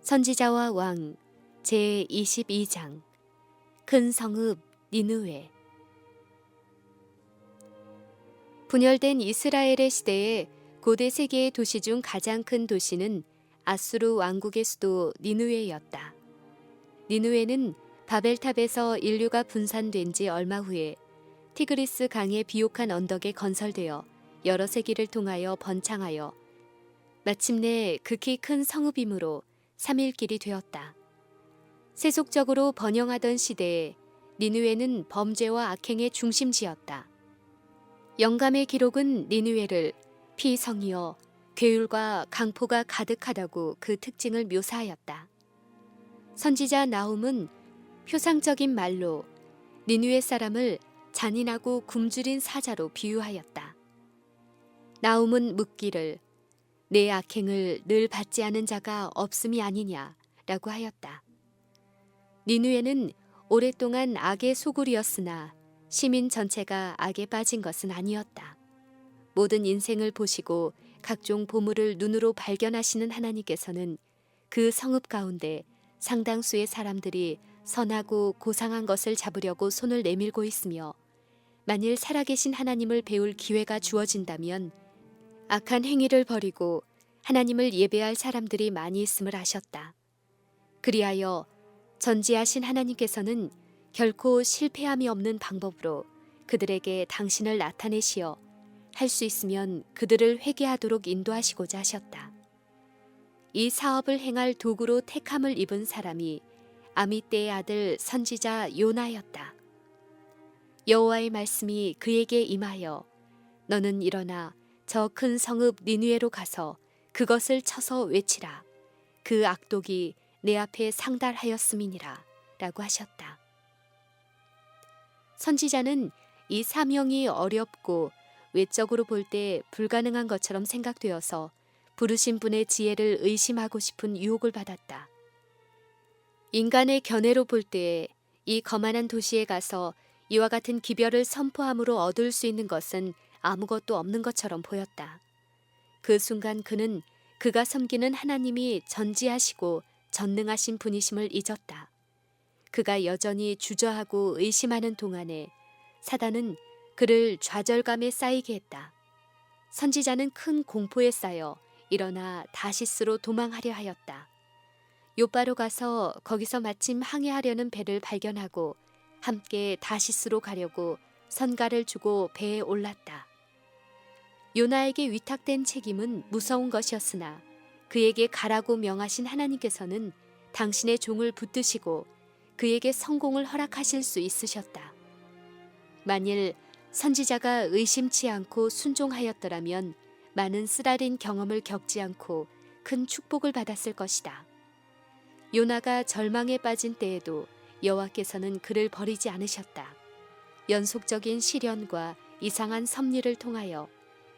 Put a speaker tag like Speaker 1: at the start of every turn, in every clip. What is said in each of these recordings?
Speaker 1: 선지자와 왕 제22장 큰 성읍 니느웨. 분열된 이스라엘의 시대에 고대 세계의 도시 중 가장 큰 도시는 아수르 왕국의 수도 니느웨였다. 니느웨는 바벨탑에서 인류가 분산된 지 얼마 후에 티그리스 강의 비옥한 언덕에 건설되어 여러 세기를 통하여 번창하여 마침내 극히 큰 성읍이므로 3일길이 되었다. 세속적으로 번영하던 시대에 니느웨는 범죄와 악행의 중심지였다. 영감의 기록은 니느웨를 피성이여 괴율과 강포가 가득하다고 그 특징을 묘사하였다. 선지자 나훔은 표상적인 말로 니느웨 사람을 잔인하고 굶주린 사자로 비유하였다. 나훔은 묻기를 내 악행을 늘 받지 않은 자가 없음이 아니냐라고 하였다. 니느웨는 오랫동안 악의 소굴이었으나 시민 전체가 악에 빠진 것은 아니었다. 모든 인생을 보시고 각종 보물을 눈으로 발견하시는 하나님께서는 그 성읍 가운데 상당수의 사람들이 선하고 고상한 것을 잡으려고 손을 내밀고 있으며 만일 살아계신 하나님을 배울 기회가 주어진다면 악한 행위를 버리고 하나님을 예배할 사람들이 많이 있음을 아셨다. 그리하여 전지하신 하나님께서는 결코 실패함이 없는 방법으로 그들에게 당신을 나타내시어 할 수 있으면 그들을 회개하도록 인도하시고자 하셨다. 이 사업을 행할 도구로 택함을 입은 사람이 아미떼의 아들 선지자 요나였다. 여호와의 말씀이 그에게 임하여 너는 일어나 저 큰 성읍 니느웨로 가서 그것을 쳐서 외치라. 그 악독이 내 앞에 상달하였음이니라 라고 하셨다. 선지자는 이 사명이 어렵고 외적으로 볼 때 불가능한 것처럼 생각되어서 부르신 분의 지혜를 의심하고 싶은 유혹을 받았다. 인간의 견해로 볼 때에 이 거만한 도시에 가서 이와 같은 기별을 선포함으로 얻을 수 있는 것은 아무것도 없는 것처럼 보였다. 그 순간 그는 그가 섬기는 하나님이 전지하시고 전능하신 분이심을 잊었다. 그가 여전히 주저하고 의심하는 동안에 사단은 그를 좌절감에 쌓이게 했다. 선지자는 큰 공포에 쌓여 일어나 다시스로 도망하려 하였다. 요바로 가서 거기서 마침 항해하려는 배를 발견하고 함께 다시스로 가려고 선가를 주고 배에 올랐다. 요나에게 위탁된 책임은 무서운 것이었으나 그에게 가라고 명하신 하나님께서는 당신의 종을 붙드시고 그에게 성공을 허락하실 수 있으셨다. 만일 선지자가 의심치 않고 순종하였더라면 많은 쓰라린 경험을 겪지 않고 큰 축복을 받았을 것이다. 요나가 절망에 빠진 때에도 여호와께서는 그를 버리지 않으셨다. 연속적인 시련과 이상한 섭리를 통하여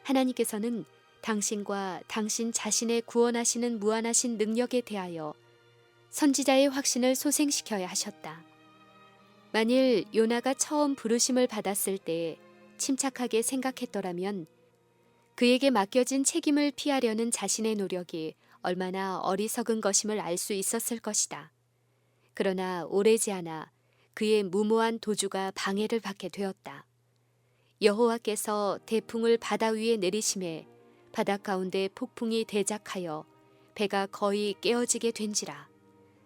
Speaker 1: 하나님께서는 당신과 당신 자신의 구원하시는 무한하신 능력에 대하여 선지자의 확신을 소생시켜야 하셨다. 만일 요나가 처음 부르심을 받았을 때 침착하게 생각했더라면 그에게 맡겨진 책임을 피하려는 자신의 노력이 얼마나 어리석은 것임을 알 수 있었을 것이다. 그러나 오래지 않아 그의 무모한 도주가 방해를 받게 되었다. 여호와께서 태풍을 바다 위에 내리심에 바다 가운데 폭풍이 대작하여 배가 거의 깨어지게 된지라.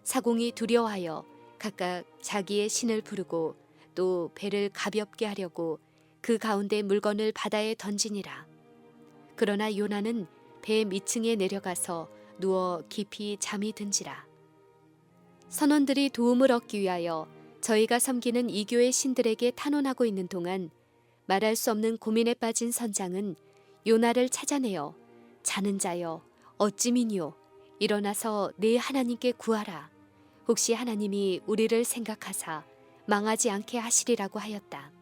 Speaker 1: 사공이 두려워하여 각각 자기의 신을 부르고 또 배를 가볍게 하려고 그 가운데 물건을 바다에 던지니라. 그러나 요나는 배 밑층에 내려가서 누워 깊이 잠이 든지라. 선원들이 도움을 얻기 위하여 저희가 섬기는 이교의 신들에게 탄원하고 있는 동안 말할 수 없는 고민에 빠진 선장은 요나를 찾아내어 자는 자여 어찌미뇨 일어나서 내 하나님께 구하라. 혹시 하나님이 우리를 생각하사 망하지 않게 하시리라고 하였다.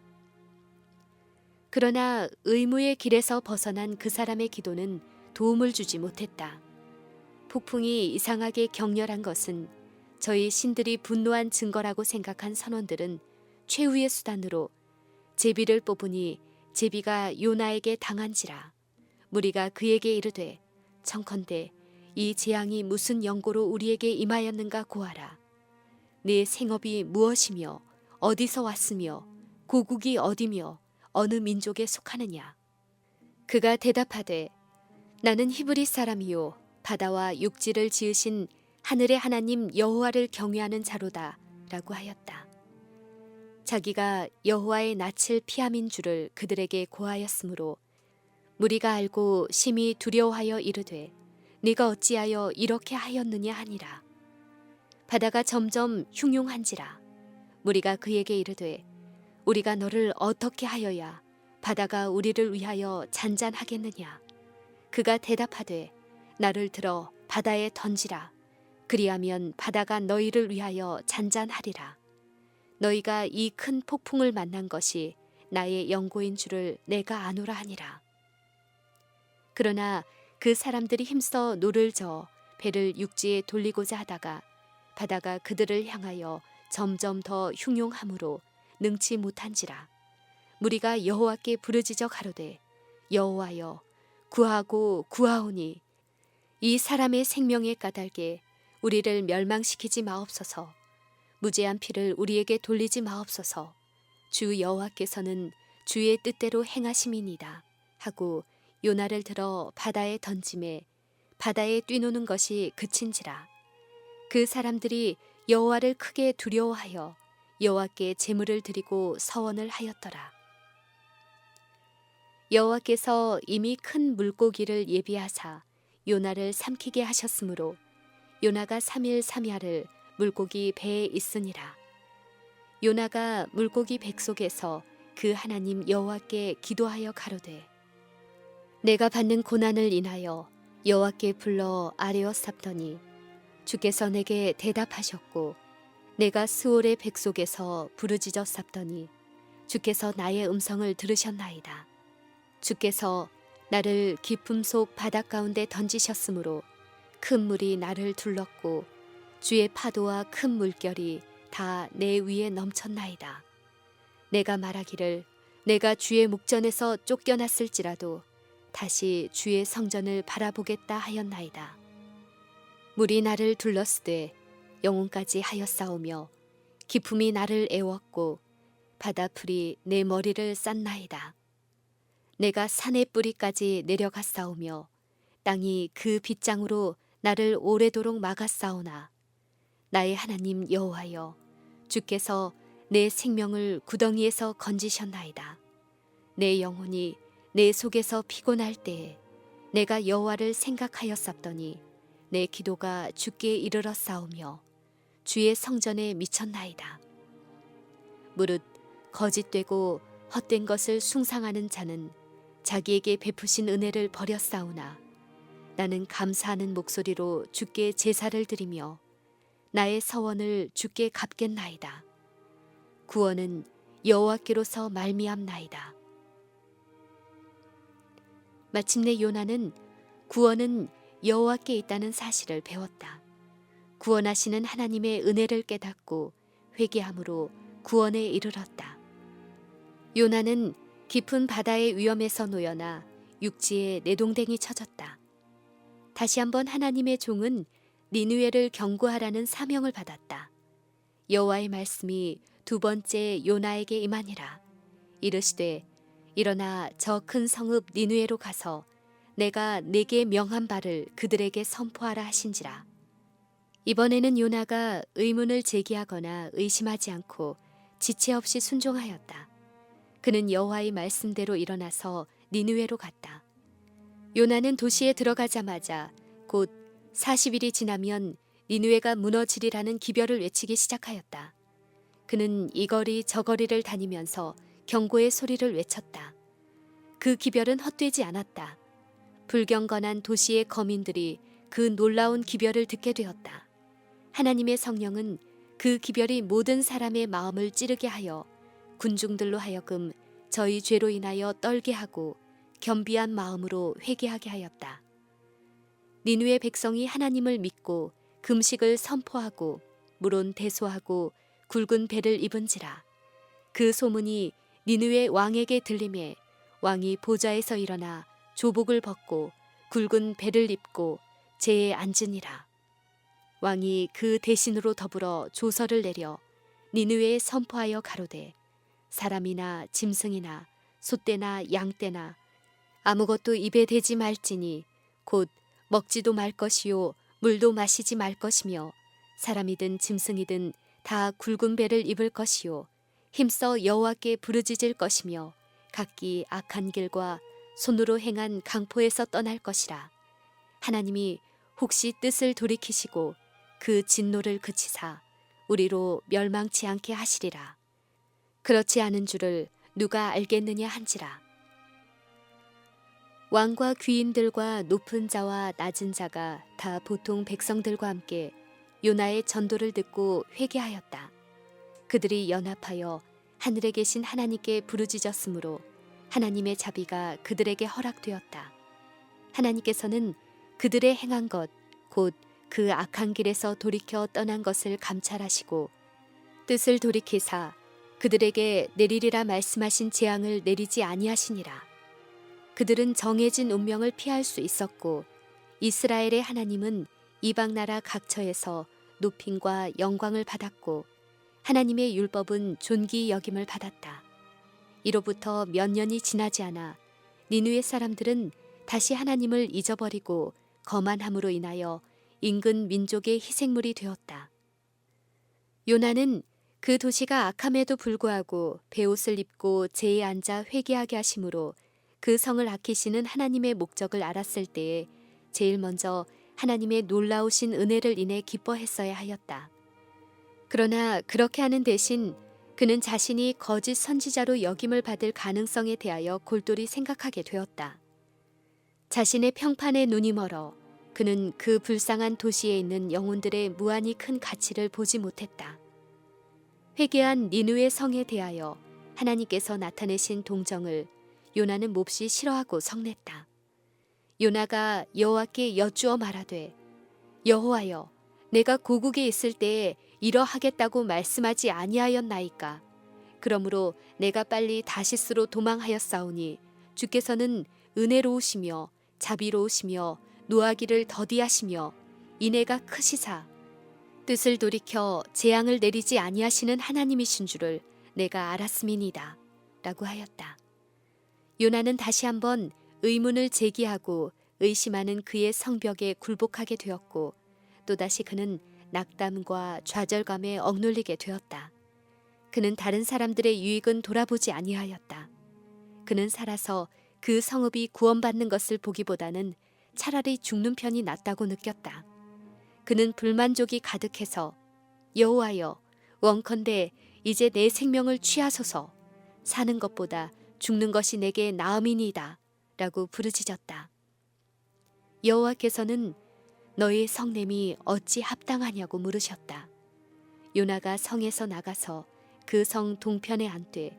Speaker 1: 그러나 의무의 길에서 벗어난 그 사람의 기도는 도움을 주지 못했다. 폭풍이 이상하게 격렬한 것은 저희 신들이 분노한 증거라고 생각한 선원들은 최후의 수단으로 제비를 뽑으니 제비가 요나에게 당한지라. 무리가 그에게 이르되 청컨대 이 재앙이 무슨 영고로 우리에게 임하였는가 고하라. 네 생업이 무엇이며 어디서 왔으며 고국이 어디며 어느 민족에 속하느냐. 그가 대답하되 나는 히브리 사람이요 바다와 육지를 지으신 하늘의 하나님 여호와를 경외하는 자로다 라고 하였다. 자기가 여호와의 낯을 피함인 줄을 그들에게 고하였으므로 무리가 알고 심히 두려워하여 이르되 네가 어찌하여 이렇게 하였느냐 하니라. 바다가 점점 흉흉한지라. 무리가 그에게 이르되 우리가 너를 어떻게 하여야 바다가 우리를 위하여 잔잔하겠느냐. 그가 대답하되 나를 들어 바다에 던지라. 그리하면 바다가 너희를 위하여 잔잔하리라. 너희가 이 큰 폭풍을 만난 것이 나의 영고인 줄을 내가 아노라 하니라. 그러나 그 사람들이 힘써 노를 저어 배를 육지에 돌리고자 하다가 바다가 그들을 향하여 점점 더 흉흉함으로 능치 못한지라. 무리가 여호와께 부르짖어 가로되 여호와여 구하고 구하오니 이 사람의 생명의 까닭에 우리를 멸망시키지 마옵소서. 무죄한 피를 우리에게 돌리지 마옵소서. 주 여호와께서는 주의 뜻대로 행하심이니이다 하고 요나를 들어 바다에 던짐에 바다에 뛰노는 것이 그친지라. 그 사람들이 여호와를 크게 두려워하여 여호와께 제물을 드리고 서원을 하였더라. 여호와께서 이미 큰 물고기를 예비하사 요나를 삼키게 하셨으므로 요나가 3일 3야를 물고기 배에 있으니라. 요나가 물고기 백 속에서 그 하나님 여호와께 기도하여 가로되 내가 받는 고난을 인하여 여호와께 불러 아뢰었사더니 주께서 내게 대답하셨고 내가 스올의 백 속에서 부르짖었사더니 주께서 나의 음성을 들으셨나이다. 주께서 나를 깊음 속 바닷 가운데 던지셨으므로 큰 물이 나를 둘렀고 주의 파도와 큰 물결이 다 내 위에 넘쳤나이다. 내가 말하기를 내가 주의 목전에서 쫓겨났을지라도 다시 주의 성전을 바라보겠다 하였나이다. 물이 나를 둘렀으되 영혼까지 하였사오며 기품이 나를 애웠고 바다풀이 내 머리를 쌌나이다. 내가 산의 뿌리까지 내려갔사오며 땅이 그 빗장으로 나를 오래도록 막았사오나 나의 하나님 여호와여 주께서 내 생명을 구덩이에서 건지셨나이다. 내 영혼이 내 속에서 피곤할 때에 내가 여호와를 생각하였사더니 내 기도가 주께 이르렀사오며 주의 성전에 미쳤나이다. 무릇 거짓되고 헛된 것을 숭상하는 자는 자기에게 베푸신 은혜를 버렸사오나 나는 감사하는 목소리로 주께 제사를 드리며 나의 서원을 주께 갚겠나이다. 구원은 여호와께로서 말미암나이다. 마침내 요나는 구원은 여호와께 있다는 사실을 배웠다. 구원하시는 하나님의 은혜를 깨닫고 회개함으로 구원에 이르렀다. 요나는 깊은 바다의 위험에서 놓여나 육지에 내동댕이 쳐졌다. 다시 한번 하나님의 종은 니느웨를 경고하라는 사명을 받았다. 여호와의 말씀이 두 번째 요나에게 임하니라. 이르시되 일어나 저 큰 성읍 니느웨로 가서 내가 네게 명한 바를 그들에게 선포하라 하신지라. 이번에는 요나가 의문을 제기하거나 의심하지 않고 지체 없이 순종하였다. 그는 여호와의 말씀대로 일어나서 니느웨로 갔다. 요나는 도시에 들어가자마자 곧 40일이 지나면 니느웨가 무너지리라는 기별을 외치기 시작하였다. 그는 이 거리 저 거리를 다니면서 경고의 소리를 외쳤다. 그 기별은 헛되지 않았다. 불경건한 도시의 거민들이 그 놀라운 기별을 듣게 되었다. 하나님의 성령은 그 기별이 모든 사람의 마음을 찌르게 하여 군중들로 하여금 저희 죄로 인하여 떨게 하고 겸비한 마음으로 회개하게 하였다. 니느웨 백성이 하나님을 믿고 금식을 선포하고 물론 대소하고 굵은 배를 입은지라. 그 소문이 니느웨 왕에게 들림에 왕이 보좌에서 일어나 조복을 벗고 굵은 배를 입고 제에 앉으니라. 왕이 그 대신으로 더불어 조서를 내려 니느웨에 선포하여 가로되 사람이나 짐승이나 소떼나 양떼나 아무것도 입에 대지 말지니 곧 먹지도 말 것이요 물도 마시지 말 것이며 사람이든 짐승이든 다 굵은 배를 입을 것이요 힘써 여호와께 부르짖을 것이며 각기 악한 길과 손으로 행한 강포에서 떠날 것이라. 하나님이 혹시 뜻을 돌이키시고 그 진노를 그치사 우리로 멸망치 않게 하시리라. 그렇지 않은 줄을 누가 알겠느냐 한지라. 왕과 귀인들과 높은 자와 낮은 자가 다 보통 백성들과 함께 요나의 전도를 듣고 회개하였다. 그들이 연합하여 하늘에 계신 하나님께 부르짖었으므로 하나님의 자비가 그들에게 허락되었다. 하나님께서는 그들의 행한 것, 곧 그 악한 길에서 돌이켜 떠난 것을 감찰하시고 뜻을 돌이키사 그들에게 내리리라 말씀하신 재앙을 내리지 아니하시니라. 그들은 정해진 운명을 피할 수 있었고 이스라엘의 하나님은 이방 나라 각처에서 높임과 영광을 받았고 하나님의 율법은 존귀 여김을 받았다. 이로부터 몇 년이 지나지 않아 니느웨 사람들은 다시 하나님을 잊어버리고 거만함으로 인하여 인근 민족의 희생물이 되었다. 요나는 그 도시가 악함에도 불구하고 베옷을 입고 제에 앉아 회개하게 하심으로 그 성을 아끼시는 하나님의 목적을 알았을 때에 제일 먼저 하나님의 놀라우신 은혜를 인해 기뻐했어야 하였다. 그러나 그렇게 하는 대신 그는 자신이 거짓 선지자로 역임을 받을 가능성에 대하여 골똘히 생각하게 되었다. 자신의 평판에 눈이 멀어 그는 그 불쌍한 도시에 있는 영혼들의 무한히 큰 가치를 보지 못했다. 회개한 니느웨 성에 대하여 하나님께서 나타내신 동정을 요나는 몹시 싫어하고 성냈다. 요나가 여호와께 여쭈어 말하되 여호와여 내가 고국에 있을 때에 이러하겠다고 말씀하지 아니하였나이까. 그러므로 내가 빨리 다시스로 도망하였사오니 주께서는 은혜로우시며 자비로우시며 노하기를 더디하시며 인애가 크시사 뜻을 돌이켜 재앙을 내리지 아니하시는 하나님이신 줄을 내가 알았음이니이다. 라고 하였다. 요나는 다시 한번 의문을 제기하고 의심하는 그의 성벽에 굴복하게 되었고 또다시 그는 낙담과 좌절감에 억눌리게 되었다. 그는 다른 사람들의 유익은 돌아보지 아니하였다. 그는 살아서 그 성읍이 구원받는 것을 보기보다는 차라리 죽는 편이 낫다고 느꼈다. 그는 불만족이 가득해서 여호와여 원컨대 이제 내 생명을 취하소서. 사는 것보다 죽는 것이 내게 나음이니이다. 라고 부르짖었다. 여호와께서는 너의 성냄이 어찌 합당하냐고 물으셨다. 요나가 성에서 나가서 그 성 동편에 앉되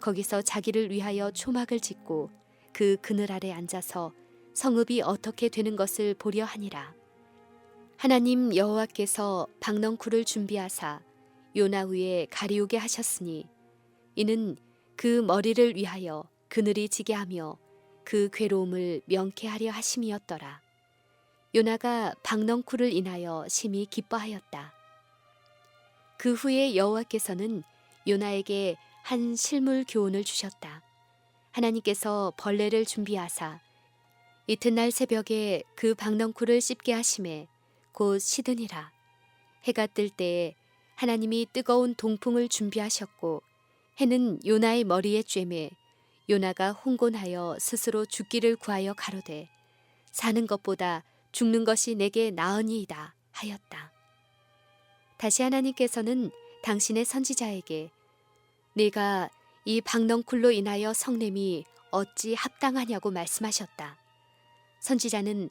Speaker 1: 거기서 자기를 위하여 초막을 짓고 그 그늘 아래 앉아서 성읍이 어떻게 되는 것을 보려 하니라. 하나님 여호와께서 박넝쿨을 준비하사 요나 위에 가리우게 하셨으니 이는 그 머리를 위하여 그늘이 지게 하며 그 괴로움을 명쾌하려 하심이었더라. 요나가 박넝쿨을 인하여 심히 기뻐하였다. 그 후에 여호와께서는 요나에게 한 실물 교훈을 주셨다. 하나님께서 벌레를 준비하사 이튿날 새벽에 그 박넝쿨을 씹게 하심에 곧 시드니라. 해가 뜰 때에 하나님이 뜨거운 동풍을 준비하셨고 해는 요나의 머리에 쬐매 요나가 혼곤하여 스스로 죽기를 구하여 가로되 사는 것보다 죽는 것이 내게 나으니이다 하였다. 다시 하나님께서는 당신의 선지자에게 네가 이 박넝쿨로 인하여 성냄이 어찌 합당하냐고 말씀하셨다. 선지자는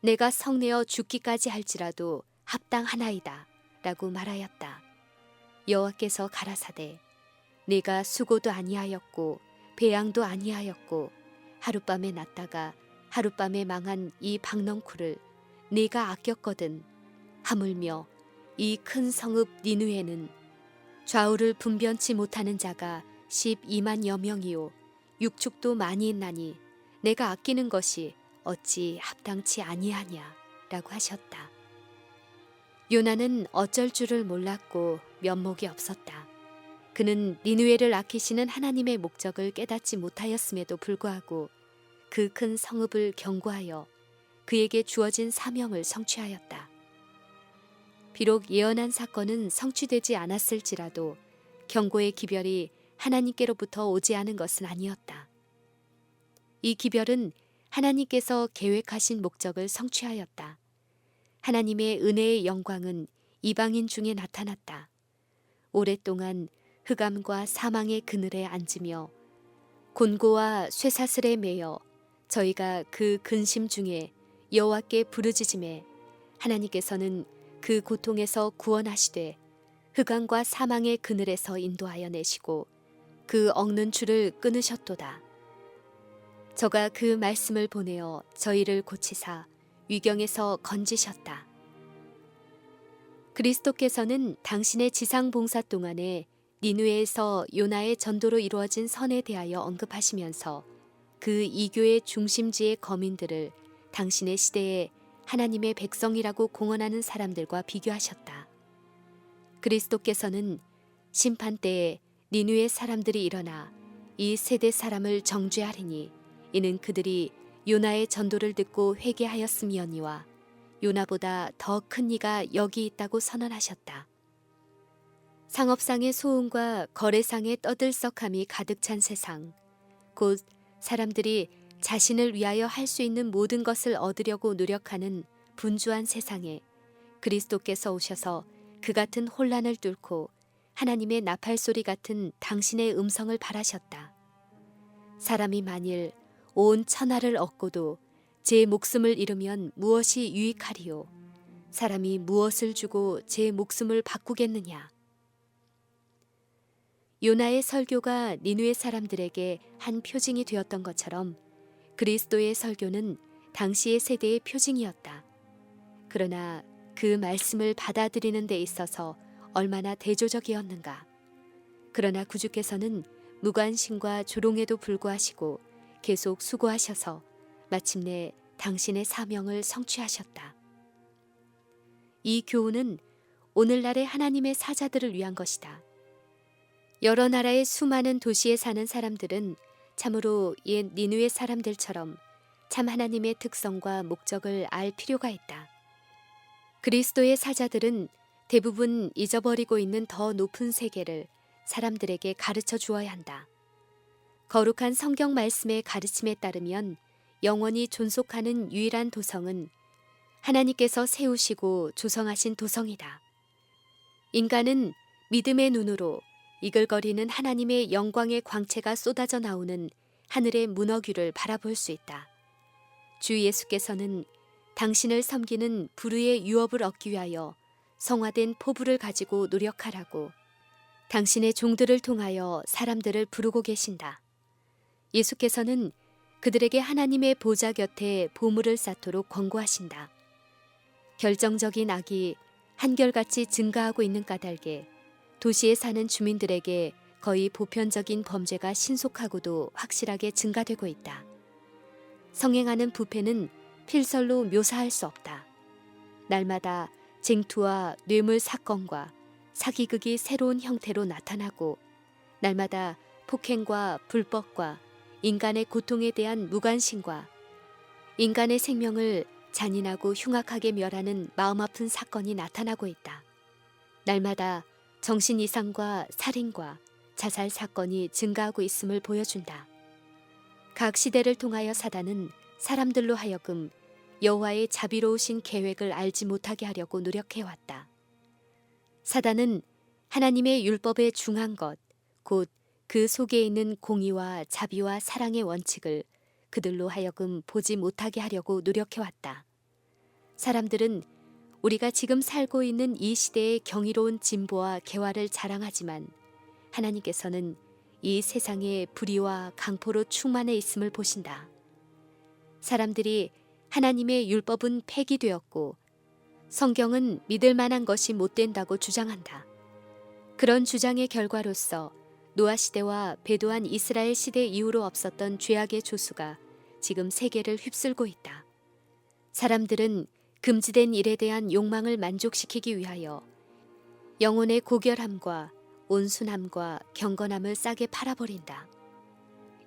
Speaker 1: 내가 성내어 죽기까지 할지라도 합당하나이다 라고 말하였다. 여호와께서 가라사대 네가 수고도 아니하였고 배양도 아니하였고 하룻밤에 났다가 하룻밤에 망한 이 박넝쿨을 네가 아꼈거든. 하물며 이 큰 성읍 니느웨는 좌우를 분변치 못하는 자가 12만여 명이요 육축도 많이 있나니 내가 아끼는 것이 어찌 합당치 아니하냐. 라고 하셨다. 요나는 어쩔 줄을 몰랐고 면목이 없었다. 그는 니느웨를 아끼시는 하나님의 목적을 깨닫지 못하였음에도 불구하고 그 큰 성읍을 경고하여 그에게 주어진 사명을 성취하였다. 비록 예언한 사건은 성취되지 않았을지라도 경고의 기별이 하나님께로부터 오지 않은 것은 아니었다. 이 기별은 하나님께서 계획하신 목적을 성취하였다. 하나님의 은혜의 영광은 이방인 중에 나타났다. 오랫동안 흑암과 사망의 그늘에 앉으며 곤고와 쇠사슬에 매여 저희가 그 근심 중에 여호와께 부르짖음에 하나님께서는 그 고통에서 구원하시되 흑암과 사망의 그늘에서 인도하여 내시고 그 억는 줄을 끊으셨도다. 저가 그 말씀을 보내어 저희를 고치사 위경에서 건지셨다. 그리스도께서는 당신의 지상 봉사 동안에 니느웨에서 요나의 전도로 이루어진 선에 대하여 언급하시면서 그 이교의 중심지의 거민들을 당신의 시대에 하나님의 백성이라고 공언하는 사람들과 비교하셨다. 그리스도께서는 심판 때에 니느웨 사람들이 일어나 이 세대 사람을 정죄하리니 이는 그들이 요나의 전도를 듣고 회개하였음이oni와 요나보다 더 큰 이가 여기 있다고 선언하셨다. 상업상의 소음과 거래상의 떠들썩함이 가득 찬 세상, 곧 사람들이 자신을 위하여 할 수 있는 모든 것을 얻으려고 노력하는 분주한 세상에 그리스도께서 오셔서 그 같은 혼란을 뚫고 하나님의 나팔소리 같은 당신의 음성을 발하셨다. 사람이 만일 온 천하를 얻고도 제 목숨을 잃으면 무엇이 유익하리요? 사람이 무엇을 주고 제 목숨을 바꾸겠느냐? 요나의 설교가 니느웨 사람들에게 한 표징이 되었던 것처럼 그리스도의 설교는 당시의 세대의 표징이었다. 그러나 그 말씀을 받아들이는 데 있어서 얼마나 대조적이었는가. 그러나 구주께서는 무관심과 조롱에도 불구하시고 계속 수고하셔서 마침내 당신의 사명을 성취하셨다. 이 교훈은 오늘날의 하나님의 사자들을 위한 것이다. 여러 나라의 수많은 도시에 사는 사람들은 참으로 옛 니느웨 사람들처럼 참 하나님의 특성과 목적을 알 필요가 있다. 그리스도의 사자들은 대부분 잊어버리고 있는 더 높은 세계를 사람들에게 가르쳐 주어야 한다. 거룩한 성경 말씀의 가르침에 따르면 영원히 존속하는 유일한 도성은 하나님께서 세우시고 조성하신 도성이다. 인간은 믿음의 눈으로 이글거리는 하나님의 영광의 광채가 쏟아져 나오는 하늘의 문어귀를 바라볼 수 있다. 주 예수께서는 당신을 섬기는 불의의 유업을 얻기 위하여 성화된 포부를 가지고 노력하라고 당신의 종들을 통하여 사람들을 부르고 계신다. 예수께서는 그들에게 하나님의 보좌 곁에 보물을 쌓도록 권고하신다. 결정적인 악이 한결같이 증가하고 있는 까닭에 도시에 사는 주민들에게 거의 보편적인 범죄가 신속하고도 확실하게 증가되고 있다. 성행하는 부패는 필설로 묘사할 수 없다. 날마다 쟁투와 뇌물 사건과 사기극이 새로운 형태로 나타나고 날마다 폭행과 불법과 인간의 고통에 대한 무관심과 인간의 생명을 잔인하고 흉악하게 멸하는 마음 아픈 사건이 나타나고 있다. 날마다 정신 이상과 살인과 자살 사건이 증가하고 있음을 보여준다. 각 시대를 통하여 사단은 사람들로 하여금 여호와의 자비로우신 계획을 알지 못하게 하려고 노력해왔다. 사단은 하나님의 율법에 중한 것, 곧 그 속에 있는 공의와 자비와 사랑의 원칙을 그들로 하여금 보지 못하게 하려고 노력해왔다. 사람들은 우리가 지금 살고 있는 이 시대의 경이로운 진보와 개화를 자랑하지만 하나님께서는 이 세상의 불의와 강포로 충만해 있음을 보신다. 사람들이 하나님의 율법은 폐기되었고 성경은 믿을 만한 것이 못 된다고 주장한다. 그런 주장의 결과로서 노아 시대와 배도한 이스라엘 시대 이후로 없었던 죄악의 조수가 지금 세계를 휩쓸고 있다. 사람들은 금지된 일에 대한 욕망을 만족시키기 위하여 영혼의 고결함과 온순함과 경건함을 싸게 팔아버린다.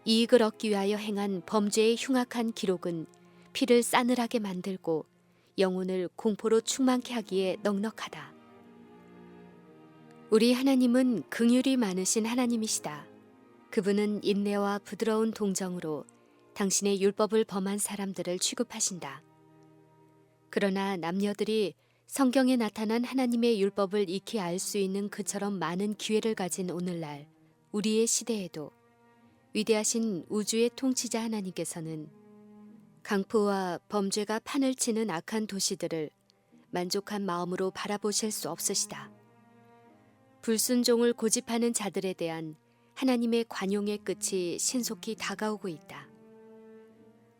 Speaker 1: 이익을 얻기 위하여 행한 범죄의 흉악한 기록은 피를 싸늘하게 만들고 영혼을 공포로 충만케 하기에 넉넉하다. 우리 하나님은 긍휼이 많으신 하나님이시다. 그분은 인내와 부드러운 동정으로 당신의 율법을 범한 사람들을 취급하신다. 그러나 남녀들이 성경에 나타난 하나님의 율법을 익히 알 수 있는 그처럼 많은 기회를 가진 오늘날 우리의 시대에도 위대하신 우주의 통치자 하나님께서는 강포와 범죄가 판을 치는 악한 도시들을 만족한 마음으로 바라보실 수 없으시다. 불순종을 고집하는 자들에 대한 하나님의 관용의 끝이 신속히 다가오고 있다.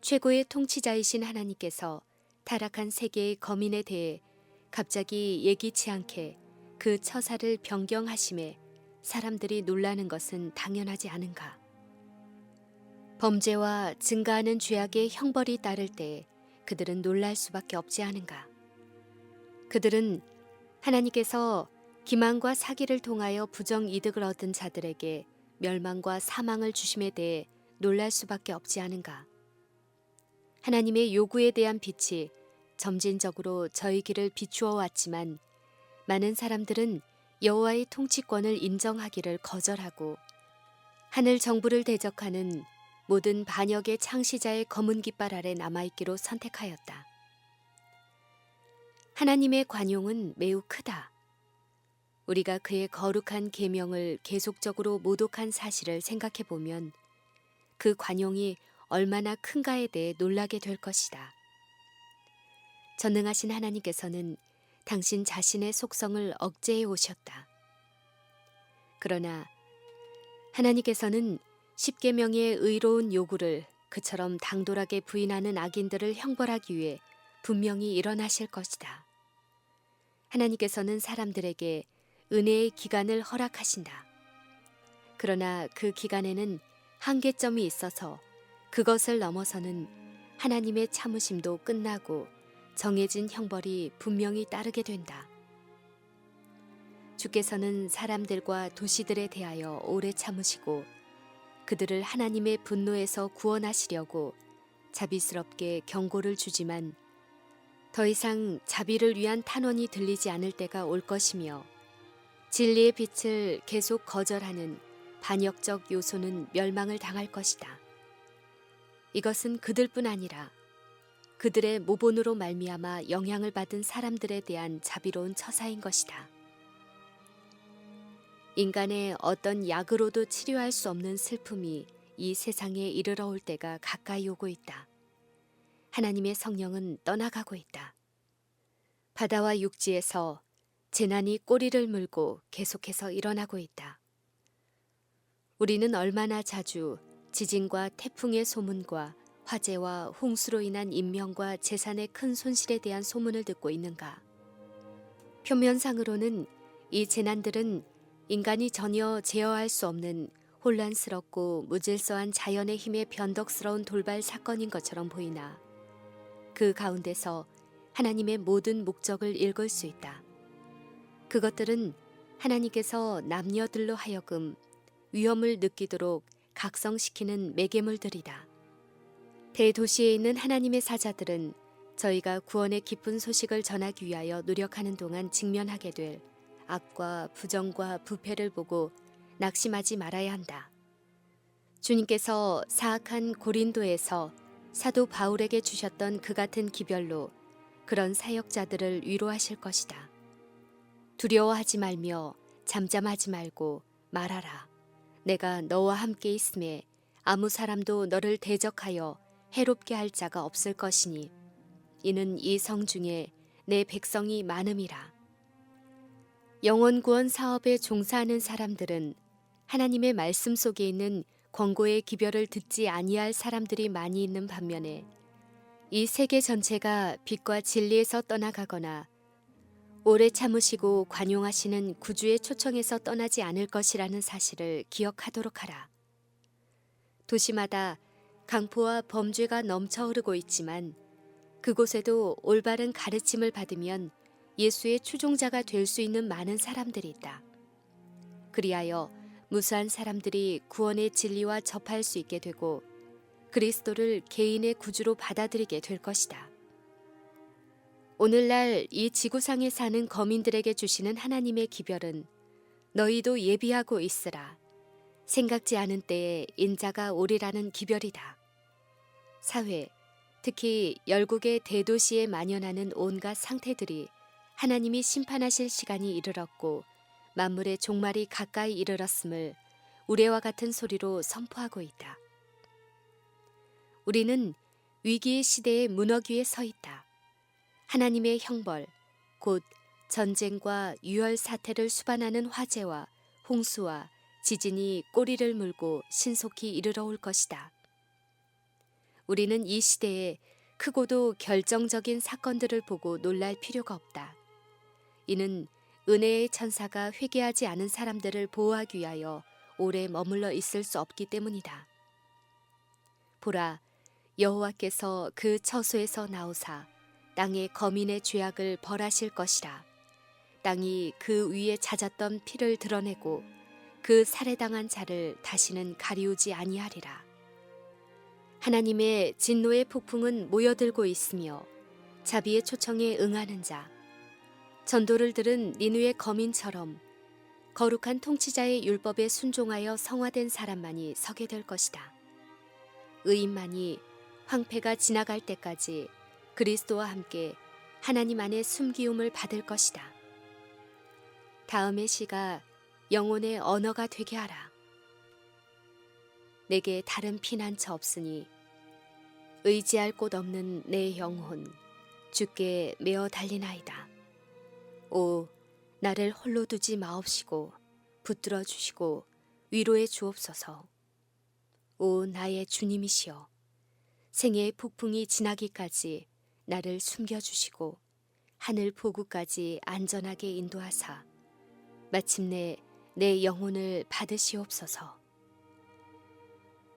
Speaker 1: 최고의 통치자이신 하나님께서 타락한 세계의 거민에 대해 갑자기 예기치 않게 그 처사를 변경하심에 사람들이 놀라는 것은 당연하지 않은가. 범죄와 증가하는 죄악의 형벌이 따를 때 그들은 놀랄 수밖에 없지 않은가. 그들은 하나님께서 기만과 사기를 통하여 부정이득을 얻은 자들에게 멸망과 사망을 주심에 대해 놀랄 수밖에 없지 않은가. 하나님의 요구에 대한 빛이 점진적으로 저희 길을 비추어 왔지만 많은 사람들은 여호와의 통치권을 인정하기를 거절하고 하늘 정부를 대적하는 모든 반역의 창시자의 검은 깃발 아래 남아있기로 선택하였다. 하나님의 관용은 매우 크다. 우리가 그의 거룩한 계명을 계속적으로 모독한 사실을 생각해 보면 그 관용이 얼마나 큰가에 대해 놀라게 될 것이다. 전능하신 하나님께서는 당신 자신의 속성을 억제해 오셨다. 그러나 하나님께서는 십계명의 의로운 요구를 그처럼 당돌하게 부인하는 악인들을 형벌하기 위해 분명히 일어나실 것이다. 하나님께서는 사람들에게 은혜의 기간을 허락하신다. 그러나 그 기간에는 한계점이 있어서 그것을 넘어서는 하나님의 참으심도 끝나고 정해진 형벌이 분명히 따르게 된다. 주께서는 사람들과 도시들에 대하여 오래 참으시고 그들을 하나님의 분노에서 구원하시려고 자비스럽게 경고를 주지만 더 이상 자비를 위한 탄원이 들리지 않을 때가 올 것이며 진리의 빛을 계속 거절하는 반역적 요소는 멸망을 당할 것이다. 이것은 그들뿐 아니라 그들의 모본으로 말미암아 영향을 받은 사람들에 대한 자비로운 처사인 것이다. 인간의 어떤 약으로도 치료할 수 없는 슬픔이 이 세상에 이르러 올 때가 가까이 오고 있다. 하나님의 성령은 떠나가고 있다. 바다와 육지에서 재난이 꼬리를 물고 계속해서 일어나고 있다. 우리는 얼마나 자주 지진과 태풍의 소문과 화재와 홍수로 인한 인명과 재산의 큰 손실에 대한 소문을 듣고 있는가. 표면상으로는 이 재난들은 인간이 전혀 제어할 수 없는 혼란스럽고 무질서한 자연의 힘에 변덕스러운 돌발 사건인 것처럼 보이나 그 가운데서 하나님의 모든 목적을 읽을 수 있다. 그것들은 하나님께서 남녀들로 하여금 위험을 느끼도록 각성시키는 매개물들이다. 대도시에 있는 하나님의 사자들은 저희가 구원의 기쁜 소식을 전하기 위하여 노력하는 동안 직면하게 될 악과 부정과 부패를 보고 낙심하지 말아야 한다. 주님께서 사악한 고린도에서 사도 바울에게 주셨던 그 같은 기별로 그런 사역자들을 위로하실 것이다. 두려워하지 말며 잠잠하지 말고 말하라. 내가 너와 함께 있음에 아무 사람도 너를 대적하여 해롭게 할 자가 없을 것이니 이는 이 성 중에 내 백성이 많음이라. 영혼 구원 사업에 종사하는 사람들은 하나님의 말씀 속에 있는 권고의 기별을 듣지 아니할 사람들이 많이 있는 반면에 이 세계 전체가 빛과 진리에서 떠나가거나 오래 참으시고 관용하시는 구주의 초청에서 떠나지 않을 것이라는 사실을 기억하도록 하라. 도시마다 강포와 범죄가 넘쳐 흐르고 있지만 그곳에도 올바른 가르침을 받으면 예수의 추종자가 될 수 있는 많은 사람들이 있다. 그리하여 무수한 사람들이 구원의 진리와 접할 수 있게 되고 그리스도를 개인의 구주로 받아들이게 될 것이다. 오늘날 이 지구상에 사는 거민들에게 주시는 하나님의 기별은 너희도 예비하고 있으라. 생각지 않은 때에 인자가 오리라는 기별이다. 사회, 특히 열국의 대도시에 만연하는 온갖 상태들이 하나님이 심판하실 시간이 이르렀고 만물의 종말이 가까이 이르렀음을 우레와 같은 소리로 선포하고 있다. 우리는 위기의 시대의 문턱 위에 서 있다. 하나님의 형벌, 곧 전쟁과 유혈 사태를 수반하는 화재와 홍수와 지진이 꼬리를 물고 신속히 이르러 올 것이다. 우리는 이 시대에 크고도 결정적인 사건들을 보고 놀랄 필요가 없다. 이는 은혜의 천사가 회개하지 않은 사람들을 보호하기 위하여 오래 머물러 있을 수 없기 때문이다. 보라, 여호와께서 그 처소에서 나오사 땅의 거민의 죄악을 벌하실 것이라. 땅이 그 위에 잦았던 피를 드러내고 그 살해당한 자를 다시는 가리우지 아니하리라. 하나님의 진노의 폭풍은 모여들고 있으며 자비의 초청에 응하는 자, 전도를 들은 니느웨 거민처럼 거룩한 통치자의 율법에 순종하여 성화된 사람만이 서게 될 것이다. 의인만이 황폐가 지나갈 때까지 그리스도와 함께 하나님 안에 숨기움을 받을 것이다. 다음의 시가 영혼의 언어가 되게 하라. 내게 다른 피난처 없으니 의지할 곳 없는 내 영혼 주께 메어 달리나이다. 오, 나를 홀로 두지 마옵시고 붙들어 주시고 위로해 주옵소서. 오, 나의 주님이시여, 생애의 폭풍이 지나기까지 나를 숨겨주시고 하늘 포구까지 안전하게 인도하사 마침내 내 영혼을 받으시옵소서.